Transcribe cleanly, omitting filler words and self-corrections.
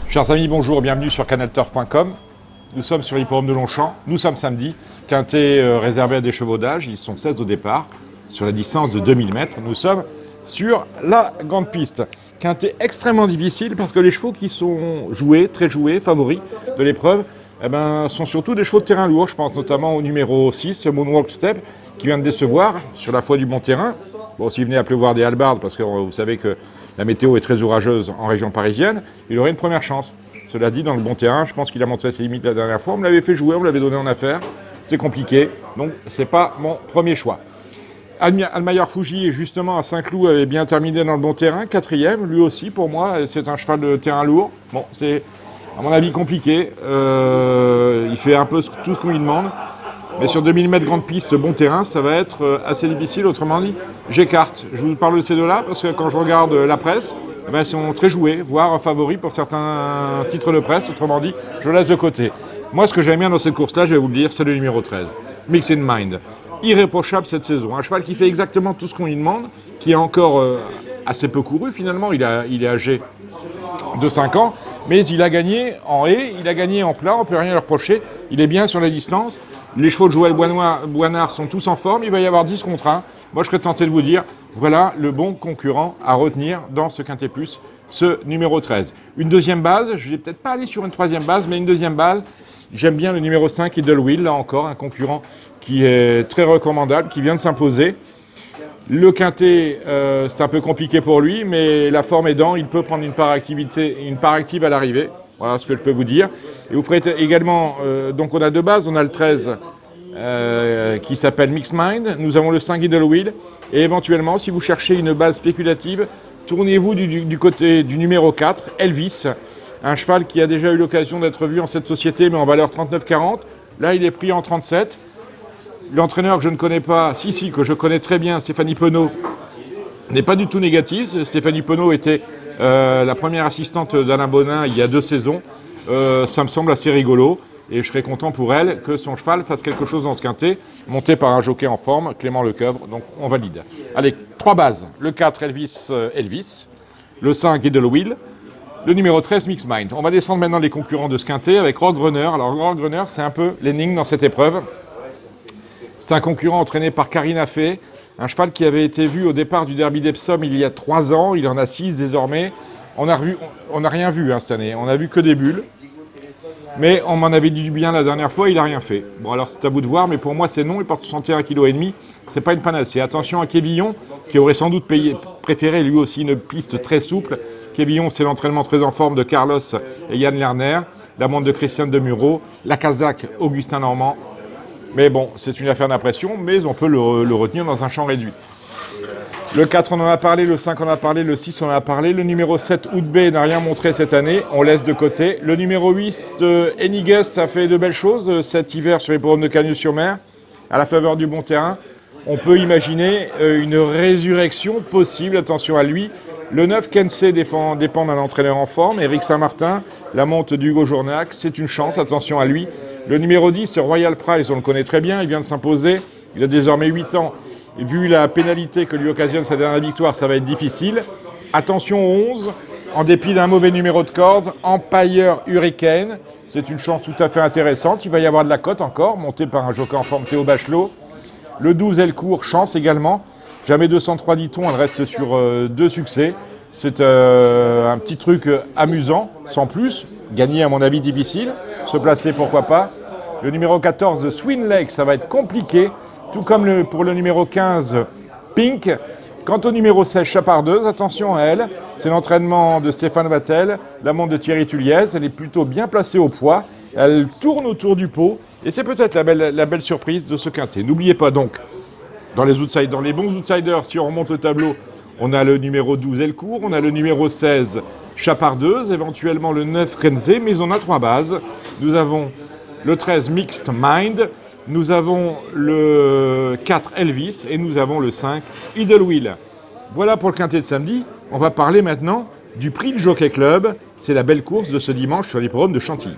Chers amis, bonjour, bienvenue sur canalturf.com. Nous sommes sur l'hippodrome de Longchamp. Nous sommes samedi, quintet réservé à des chevaux d'âge. Ils sont 16 au départ, sur la distance de 2000 mètres. Nous sommes sur la grande piste. Quintet extrêmement difficile parce que les chevaux qui sont joués, très joués, favoris de l'épreuve, sont surtout des chevaux de terrain lourd. Je pense notamment au numéro 6, Moonwalk Step, qui vient de décevoir sur la foi du bon terrain. Bon, s'il venait à pleuvoir des hallebardes, parce que vous savez que la météo est très orageuse en région parisienne, il aurait une première chance. Cela dit, dans le bon terrain, je pense qu'il a montré ses limites la dernière fois. On me l'avait fait jouer, on me l'avait donné en affaire. C'est compliqué, donc c'est pas mon premier choix. Almayer Fuji, justement, à Saint-Cloud, avait bien terminé dans le bon terrain, 4e. Lui aussi, pour moi, c'est un cheval de terrain lourd. Bon, c'est, à mon avis, compliqué. Il fait un peu tout ce qu'on lui demande. Mais sur 2000 mètres grande piste, bon terrain, ça va être assez difficile. Autrement dit, j'écarte. Je vous parle de ces deux-là parce que quand je regarde la presse, ils sont très joués, voire favoris pour certains titres de presse. Autrement dit, je laisse de côté. Moi, ce que j'aime bien dans cette course-là, je vais vous le dire, c'est le numéro 13, Mix in Mind. Irréprochable cette saison. Un cheval qui fait exactement tout ce qu'on lui demande, qui est encore assez peu couru finalement. Il est âgé de 5 ans, mais il a gagné en haie, il a gagné en plat, on ne peut rien lui reprocher. Il est bien sur la distance. Les chevaux de Joël Boinard sont tous en forme. Il va y avoir 10 contre 1. Moi, je serais tenté de vous dire, voilà le bon concurrent à retenir dans ce Quintet Plus, ce numéro 13. Une deuxième base, je ne vais peut-être pas aller sur une troisième base, mais une deuxième base. J'aime bien le numéro 5, Idle Wheel, là encore, un concurrent qui est très recommandable, qui vient de s'imposer. Le Quintet, c'est un peu compliqué pour lui, mais la forme aidant, il peut prendre une part active à l'arrivée. Voilà ce que je peux vous dire. Et vous ferez également, donc on a deux bases, on a le 13 qui s'appelle Mixed Mind, nous avons le 5 Idle Wheel, et éventuellement, si vous cherchez une base spéculative, tournez-vous du côté du numéro 4, Elvis, un cheval qui a déjà eu l'occasion d'être vu en cette société, mais en valeur 39,40. Là, il est pris en 37. L'entraîneur que je ne connais pas, que je connais très bien, Stéphanie Penaud, n'est pas du tout négatif. Stéphanie Penaud était la première assistante d'Alain Bonin il y a 2 saisons. Ça me semble assez rigolo et je serais content pour elle que son cheval fasse quelque chose dans ce quintet, monté par un jockey en forme, Clément Lecoeuvre, donc on valide. Allez, 3 bases. Le 4, Elvis. Le 5, Idle Wheel. Le numéro 13, Mixed Mind. On va descendre maintenant les concurrents de ce quintet avec Rogue Runner. Alors Rogue Runner, c'est un peu l'énigme dans cette épreuve. C'est un concurrent entraîné par Karina Fay, un cheval qui avait été vu au départ du Derby d'Epsom il y a 3 ans. Il en a 6 désormais. On n'a rien vu cette année. On n'a vu que des bulles. Mais on m'en avait dit du bien la dernière fois, il n'a rien fait. Bon, alors c'est à vous de voir, mais pour moi c'est non. Il porte 61,5 kg. C'est pas une panacée. Attention à Quévillon, qui aurait sans doute préféré lui aussi une piste très souple. Quévillon, c'est l'entraînement très en forme de Carlos et Yann Lerner. La montre de Christiane de Muro. La Kazakh, Augustin Normand. Mais bon, c'est une affaire d'impression, mais on peut le retenir dans un champ réduit. Le 4, on en a parlé, le 5, on en a parlé, le 6, on en a parlé. Le numéro 7, Outbay, n'a rien montré cette année, on laisse de côté. Le numéro 8, Enigest, a fait de belles choses cet hiver sur les l'hippodrome de Cagnes-sur-Mer, à la faveur du bon terrain. On peut imaginer une résurrection possible, attention à lui. Le 9, Kensei, dépend d'un entraîneur en forme. Éric Saint-Martin, la monte d'Hugo Journac, c'est une chance, attention à lui. Le numéro 10, Royal Price, on le connaît très bien, il vient de s'imposer. Il a désormais 8 ans. Et vu la pénalité que lui occasionne sa dernière victoire, ça va être difficile. Attention au 11, en dépit d'un mauvais numéro de corde, Empire Hurricane. C'est une chance tout à fait intéressante. Il va y avoir de la cote encore, montée par un jockey en forme, Théo Bachelot. Le 12, Elcourt, chance également. Jamais 203 dit-on, elle reste sur 2 succès. C'est un petit truc amusant, sans plus. Gagner, à mon avis, difficile. Se placer, pourquoi pas. Le numéro 14, Swin Lake, ça va être compliqué. Tout comme pour le numéro 15, Pink. Quant au numéro 16, Chapardeuse, attention à elle. C'est l'entraînement de Stéphane Vattel, la montre de Thierry Tulliez. Elle est plutôt bien placée au poids. Elle tourne autour du pot. Et c'est peut-être la belle surprise de ce quintet. N'oubliez pas donc, dans les bons outsiders, si on remonte le tableau, on a le numéro 12, Elcourt. On a le numéro 16, Chapardeuse. Éventuellement le 9, Kensei. Mais on a 3 bases. Nous avons le 13, Mixed Mind. Nous avons le 4, Elvis, et nous avons le 5, Idle Wheel. Voilà pour le quintet de samedi. On va parler maintenant du prix de Jockey Club. C'est la belle course de ce dimanche sur l'hippodrome de Chantilly.